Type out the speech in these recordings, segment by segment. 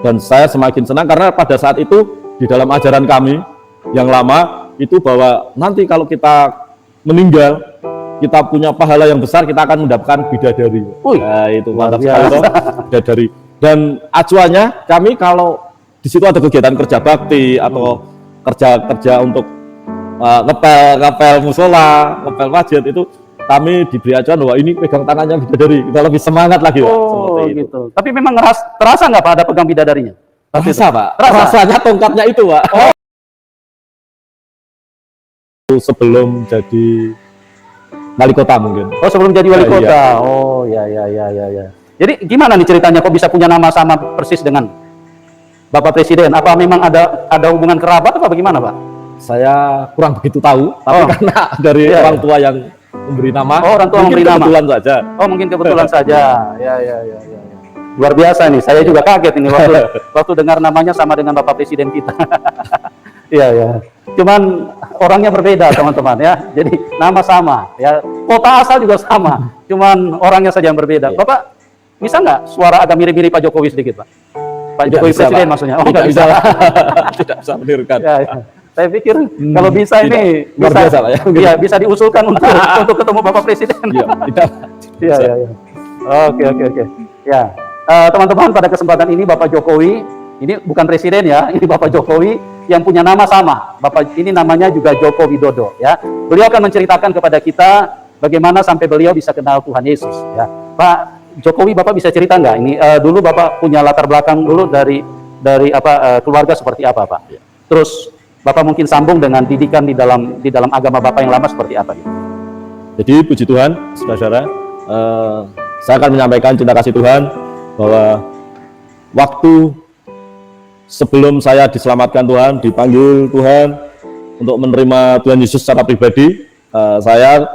dan saya semakin senang karena pada saat itu di dalam ajaran kami yang lama itu bahwa nanti kalau kita meninggal kita punya pahala yang besar, kita akan mendapatkan bidadari. Nah, itu mantap sekali toh, bidadari. Dan acuannya kami kalau di situ ada kegiatan kerja bakti atau kerja untuk ngepel musola, ngepel masjid, itu kami diberi acuan bahwa ini pegang tangannya bidadari, kita lebih semangat lagi, Pak. Oh gitu. Tapi memang terasa nggak Pak ada pegang bidadarinya? Terasa, Pak. Rasanya tongkatnya itu, Pak. Oh. Sebelum jadi wali kota mungkin. Oh, sebelum jadi wali kota. Iya. Oh ya. Jadi gimana nih ceritanya kok bisa punya nama sama persis dengan Bapak Presiden? Apa memang ada hubungan kerabat apa bagaimana, Pak? Saya kurang begitu tahu, tapi karena dari orang tua yang memberi nama. Oh, orang tua memberi nama. Kebetulan saja. Oh, mungkin kebetulan saja. Ya. Luar biasa nih. Saya juga kaget ini waktu dengar namanya sama dengan Bapak Presiden kita. Iya. Cuman orangnya berbeda, teman-teman ya. Jadi nama sama, ya. Kota asal juga sama. Cuman orangnya saja yang berbeda. Bapak bisa nggak suara agak mirip-mirip Pak Jokowi sedikit, Pak? Pak Jokowi bisa, Presiden Pak. Maksudnya. Oh, nggak bisa. Tidak bisa menirukan. Ya. Saya pikir kalau bisa ini luar biasa, Pak, ya. Iya, bisa diusulkan untuk ketemu Bapak Presiden. Iya, tidak. Iya. Oke. Ya. Teman-teman, pada kesempatan ini Bapak Jokowi, ini bukan presiden ya, ini Bapak Jokowi yang punya nama sama. Bapak ini namanya juga Joko Widodo ya. Beliau akan menceritakan kepada kita bagaimana sampai beliau bisa kenal Tuhan Yesus ya. Pak Jokowi, Bapak bisa cerita nggak ini dulu Bapak punya latar belakang dulu dari keluarga seperti apa, Pak? Terus Bapak mungkin sambung dengan didikan di dalam agama Bapak yang lama seperti apa gitu. Jadi puji Tuhan, saudara, saya akan menyampaikan cinta kasih Tuhan bahwa waktu sebelum saya diselamatkan Tuhan, dipanggil Tuhan untuk menerima Tuhan Yesus secara pribadi, saya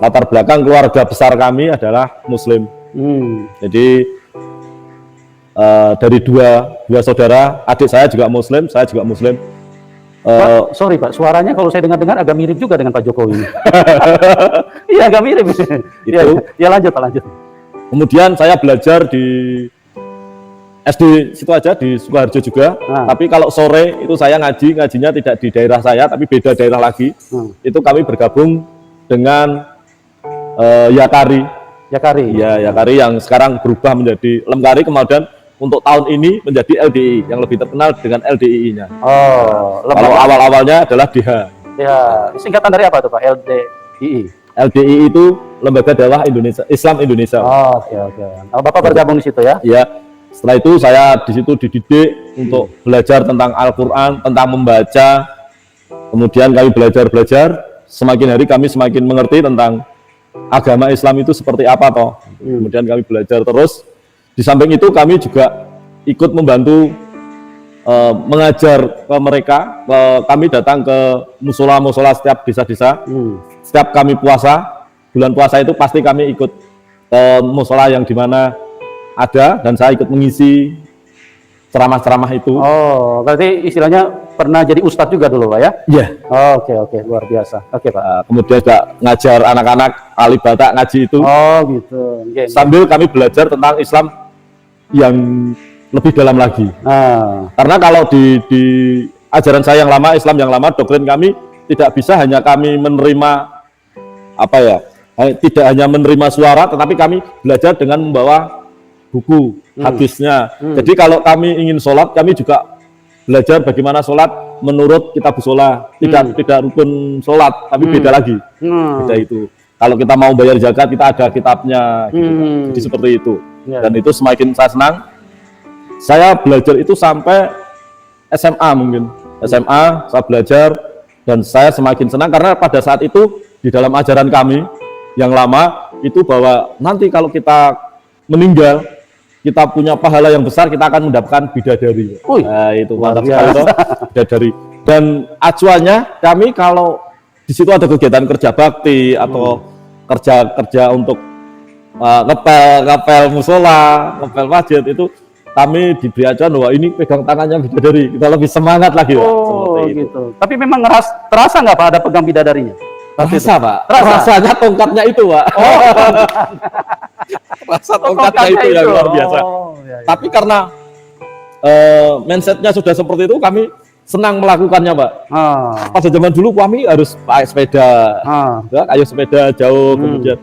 latar belakang keluarga besar kami adalah Muslim. Jadi dari dua saudara, adik saya juga Muslim, saya juga Muslim. Pak, sorry Pak, suaranya kalau saya dengar-dengar agak mirip juga dengan Pak Jokowi. Iya, agak mirip. Ya lanjut Pak, lanjut. Kemudian saya belajar di SD situ aja di Sukoharjo juga. Tapi kalau sore itu saya ngajinya tidak di daerah saya, tapi beda daerah lagi. Itu kami bergabung dengan Yakari. Ya, Yakari yang sekarang berubah menjadi Lemkari, kemudian untuk tahun ini menjadi LDI yang lebih terkenal dengan LDII-nya. Oh, kalau awal-awalnya adalah DH. Ya, singkatan dari apa tuh Pak? LDII. LDI itu Lembaga Dakwah Indonesia, Islam Indonesia. Oh, oke. Bapak bergabung di situ ya? Iya. Setelah itu saya di situ dididik untuk belajar tentang Al-Quran, tentang membaca. Kemudian kami belajar, semakin hari kami semakin mengerti tentang agama Islam itu seperti apa toh. Kemudian kami belajar terus. Di samping itu kami juga ikut membantu mengajar ke mereka. Kami datang ke musola-musola setiap desa-desa. Setiap kami puasa, bulan puasa itu pasti kami ikut musola yang dimana ada, dan saya ikut mengisi ceramah-ceramah itu. Oh, berarti istilahnya pernah jadi ustadz juga dulu Pak ya? Iya. Oke, luar biasa. Oke Pak. Kemudian juga ngajar anak-anak ahli batak ngaji itu. Oh gitu. Sambil kami belajar tentang Islam yang lebih dalam lagi. Karena kalau di ajaran saya yang lama, Islam yang lama, doktrin kami tidak bisa hanya kami menerima tidak hanya menerima suara, tetapi kami belajar dengan membawa buku hadisnya. Jadi kalau kami ingin sholat, kami juga belajar bagaimana sholat menurut kitab sholat. Tidak rukun sholat, tapi beda lagi. Beda itu. Kalau kita mau bayar zakat, kita ada kitabnya. Gitu. Jadi seperti itu. Dan itu semakin saya senang. Saya belajar itu sampai SMA mungkin. SMA saya belajar dan saya semakin senang karena pada saat itu di dalam ajaran kami yang lama itu bahwa nanti kalau kita meninggal kita punya pahala yang besar, kita akan mendapatkan bidadari. Nah, itu mantap sekali toh, bidadari. Dan acuannya kami kalau di situ ada kegiatan kerja bakti atau kerja untuk ngepel musola, ngepel masjid, itu kami diberi acuan bahwa ini pegang tangannya bidadari, kita lebih semangat lagi. Oh gitu. Tapi memang terasa nggak Pak ada pegang bidadarinya? Terasa Pak. Rasanya tongkatnya itu Pak. Rasa tongkatnya itu yang luar biasa. Tapi karena mindsetnya sudah seperti itu, kami senang melakukannya, Pak. Pada zaman dulu kami harus pakai sepeda, ya, kayu sepeda jauh, kemudian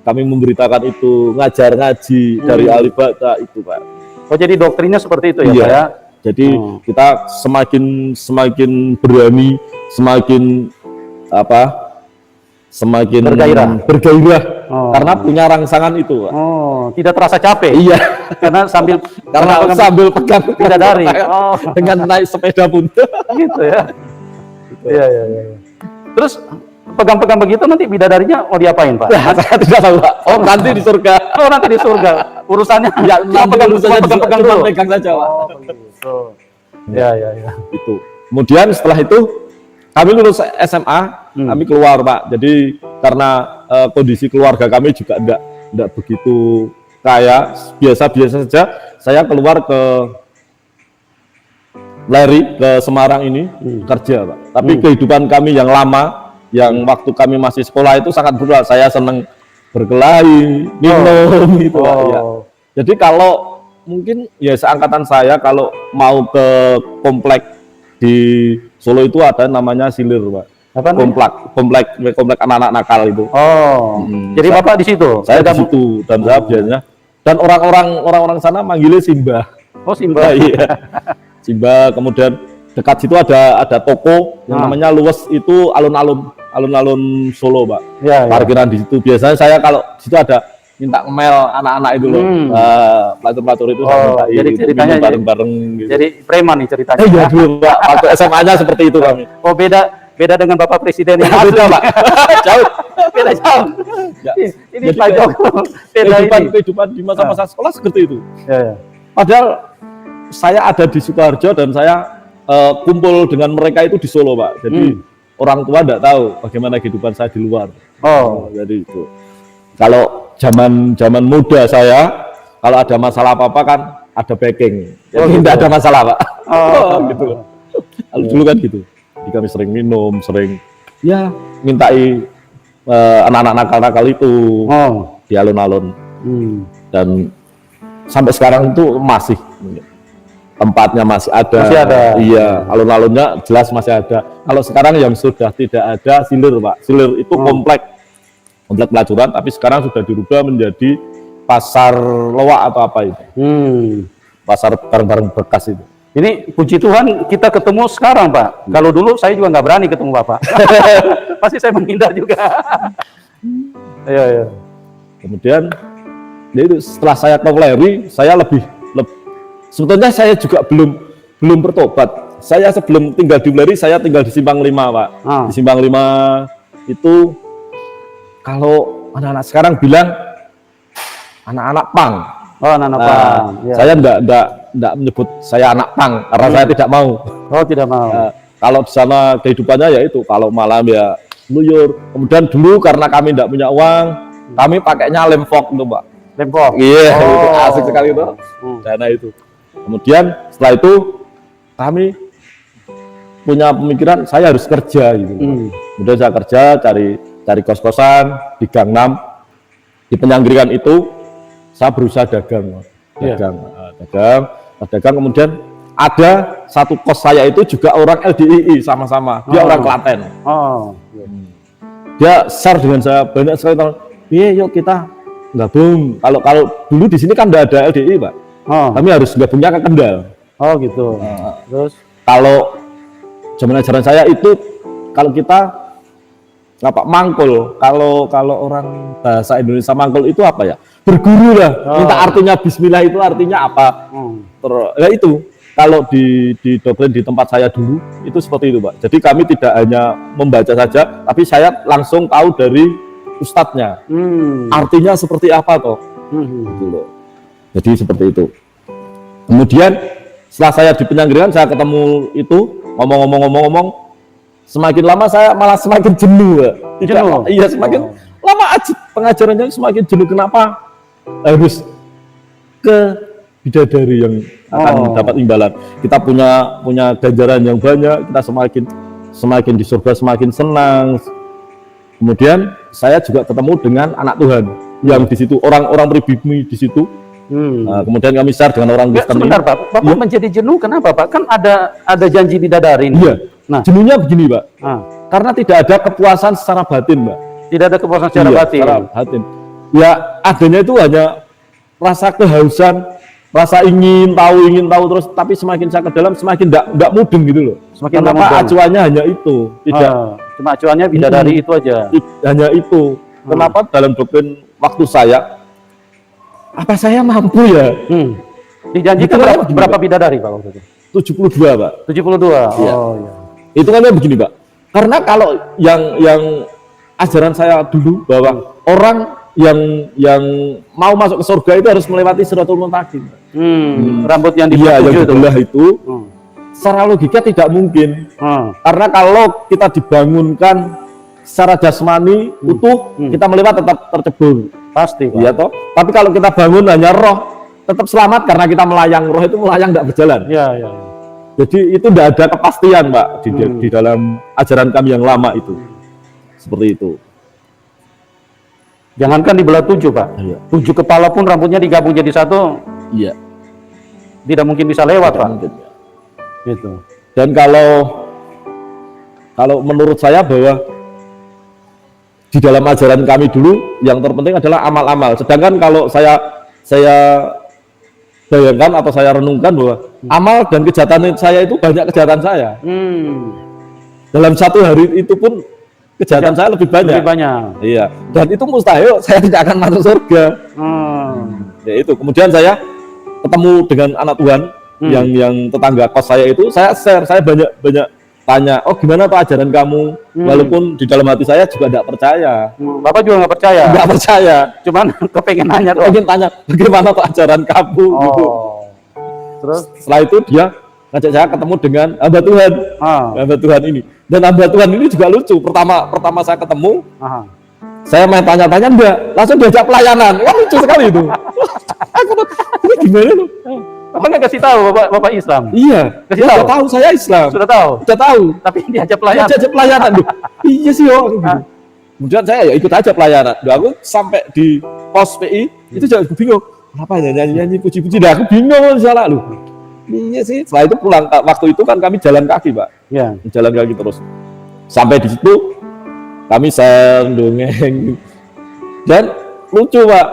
kami memberitakan itu, ngajar ngaji dari alibata itu, Pak. Oh, jadi doktrinnya seperti itu ya, iya. Pak ya? Jadi kita semakin berani, semakin semakin bergairah karena punya rangsangan itu, Pak. Tidak terasa capek. Iya, karena sambil pegang bidadari. Dengan naik sepeda pun. Gitu ya. Iya. Terus pegang-pegang begitu nanti bidadarinya mau diapain, Pak? Saya tidak tahu, Pak. Oh, nanti di surga. Oh, nanti di surga. Urusannya ya, pegang dulu. Pegang saja, Pak. Oh, begitu. Ya. Itu. Kemudian setelah itu kami lulus SMA, kami keluar, Pak. Jadi karena kondisi keluarga kami juga enggak begitu kaya, biasa-biasa saja. Saya keluar ke Semarang ini kerja, Pak. Tapi kehidupan kami yang lama, yang waktu kami masih sekolah itu sangat berat. Saya senang berkelahi, minum gitu, Pak. Ya. Jadi kalau mungkin ya seangkatan saya kalau mau ke komplek di Solo itu ada namanya Silir, Pak. Apa komplek anak-anak nakal itu. Jadi Bapak di situ? Saya di situ dan saya biasanya, dan orang-orang sana manggilnya Simba. Oh, Simba. Iya. Simba. Kemudian dekat situ ada toko yang namanya Luwes, itu alun-alun Solo, Pak. Ya. Parkiran di situ. Biasanya saya kalau di situ ada minta ngemel anak-anak itu loh, pelatur-pelatur itu. Jadi ceritanya bareng-bareng gitu. Jadi preman nih ceritanya. Iya dulu, Pak. Waktu SMA-nya seperti itu kami. Oh, beda dengan Bapak Presiden yang beda, Pak. Jauh. Beda jauh. Ya. Ini Pak Joko. Kehidupan di masa-masa sekolah seperti itu. Ya. Padahal saya ada di Sukoharjo dan saya kumpul dengan mereka itu di Solo, Pak. Jadi orang tua tidak tahu bagaimana kehidupan saya di luar. Jadi itu. Kalau zaman muda saya, kalau ada masalah apa-apa kan ada backing. Jadi tidak ada masalah, Pak. Gitu. Kalau dulu kan gitu. Jadi kami sering minum, sering mintai anak-anak nakal-nakal itu di alun-alun. Dan sampai sekarang itu masih tempatnya masih ada. Iya, alun-alunnya jelas masih ada. Kalau sekarang yang sudah tidak ada Silir, Pak. Silir itu komplek pelacuran, tapi sekarang sudah dirubah menjadi pasar loak atau apa itu. Pasar barang-barang bekas itu. Ini puji Tuhan kita ketemu sekarang, Pak. Kalau dulu saya juga nggak berani ketemu Bapak. Pasti saya menghindar juga. Iya. Kemudian itu setelah saya ke Weleri, saya lebih sebetulnya saya juga belum bertobat. Saya sebelum tinggal di Weleri, saya tinggal di Simpang 5, Pak. Di Simpang 5 itu kalau anak-anak sekarang bilang anak-anak pang. Anak-anak pang. Ya. Saya enggak menyebut saya anak pang karena saya tidak mau. Tidak mau. Kalau di sana kehidupannya ya itu, kalau malam ya luyur. Kemudian dulu karena kami tidak punya uang, kami pakainya lem fog itu, Pak. Lem fog. Iya, itu asik sekali itu. Dana itu. Kemudian setelah itu kami punya pemikiran saya harus kerja gitu. Kemudian saya kerja cari kos-kosan di Gang 6. Di Penyanggiringan itu saya berusaha dagang. Dagang, kemudian ada satu kos saya itu juga orang LDII sama-sama. Dia orang Klaten. Dia share dengan saya banyak sekali tentang, yuk kita gabung. Kalau dulu di sini kan tidak ada LDI, Pak. Kami harus gabungnya ke Kendal. Gitu. Terus kalau zaman ajaran saya itu, kalau kita mangkul, kalau orang bahasa Indonesia mangkul itu apa ya? Berguru lah. Minta artinya bismillah itu artinya apa? Ya itu. Kalau di doktrin di tempat saya dulu itu seperti itu, Pak. Jadi kami tidak hanya membaca saja, tapi saya langsung tahu dari ustadznya. Artinya seperti apa toh? Gitu loh. Jadi seperti itu. Kemudian setelah saya di Penyanggiringan, saya ketemu itu ngomong, semakin lama saya malah semakin jenuh, Pak. Iya, semakin lama aja pengajarannya semakin jenuh. Kenapa harus ke bidadari yang akan dapat imbalan? Kita punya ganjaran yang banyak, kita semakin di surga semakin senang. Kemudian saya juga ketemu dengan anak Tuhan yang di situ, orang-orang pribumi di situ Nah, kemudian kami share dengan orang Enggak, Kristen ini. sebentar Pak, Bapak menjadi jenuh kenapa Pak? Kan ada janji bidadari ini. Iya. Nah, Jenuhnya begini, Pak. ah, Karena tidak ada kepuasan secara batin, Mbak. tidak ada kepuasan secara Iya, batin. secara batin. Ya, adanya itu hanya rasa kehausan, rasa ingin tahu terus, tapi semakin saya ke dalam semakin enggak mudeng gitu loh. Semakin Kenapa nggak mudeng. acuannya hanya itu, tidak Cuma acuannya bidadari itu aja. hanya itu. Kenapa dalam doktrin waktu saya apa saya mampu ya? Dijanjikan Itu kan begini, berapa Pak. bidadari Pak waktu itu? 72, Pak. 72. Iya. Oh iya. Itu kan begini, Pak. Karena kalau yang ajaran saya dulu bahwa orang yang mau masuk ke surga itu harus melewati Siratul Mustaqim. Rambut yang Iya, yang dibelah itu. dibelah itu Hmm. secara logika tidak mungkin. Hmm. Karena kalau kita dibangunkan secara jasmani utuh, kita melewat tetap tercebur. Pasti Pak. Iya toh. Tapi kalau kita bangun hanya roh, tetap selamat karena kita melayang. Roh itu melayang tidak berjalan. Iya, iya. iya. Jadi itu tidak ada kepastian, Pak, di dalam ajaran kami yang lama itu. Seperti itu. Jangankan dibelah 7 Pak. Iya. 7 kepala pun rambutnya digabung jadi satu, Iya. tidak mungkin bisa lewat Tidak Pak. mungkin, ya. Gitu. Dan kalau menurut saya bahwa di dalam ajaran kami dulu yang terpenting adalah amal-amal. Sedangkan kalau saya bayangkan atau saya renungkan bahwa amal dan kejahatan saya itu banyak kejahatan saya. Dalam satu hari itu pun kejahatan saya lebih banyak. Lebih banyak. Iya. Dan itu mustahil saya tidak akan masuk surga. Ya itu. Kemudian saya ketemu dengan anak Tuhan yang tetangga kos saya itu, saya share, saya banyak tanya, oh gimana tuh ajaran kamu? Walaupun di dalam hati saya juga tidak percaya. Bapak juga nggak percaya? Nggak percaya. Cuman kepengen nanya tuh. Pengen tanya, bagaimana tuh ajaran kamu? Gitu. Terus? Setelah itu dia ngajak saya ketemu dengan hamba Tuhan. Hamba Tuhan ini. Dan hamba Tuhan ini juga lucu. Pertama saya ketemu, saya main tanya-tanya enggak, langsung diajak pelayanan. Wah lucu sekali itu. Aku tuh, ini gimana tuh? Bapak nggak kasih tahu Bapak Islam? Iya, Kasih dia tahu? udah tahu saya Islam. Sudah tahu? Udah tahu. Tapi diajak Dia pelayanan. ajak pelayanan. Duh, iya sih yo. Kemudian saya ya ikut aja pelayanan. Duh, aku sampai di pos PI itu juga bingung. Kenapa ya nyanyi puji-puji? Dah aku bingung salah lu. Iya sih. Setelah itu pulang, waktu itu kan kami jalan kaki, Pak. Ya. Jalan kaki terus. Sampai di situ kami dongeng. Dan lucu, Pak.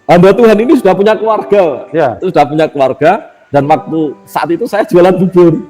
Hamba Tuhan ini sudah punya keluarga, Ya. sudah punya keluarga, dan waktu saat itu saya jualan bubur.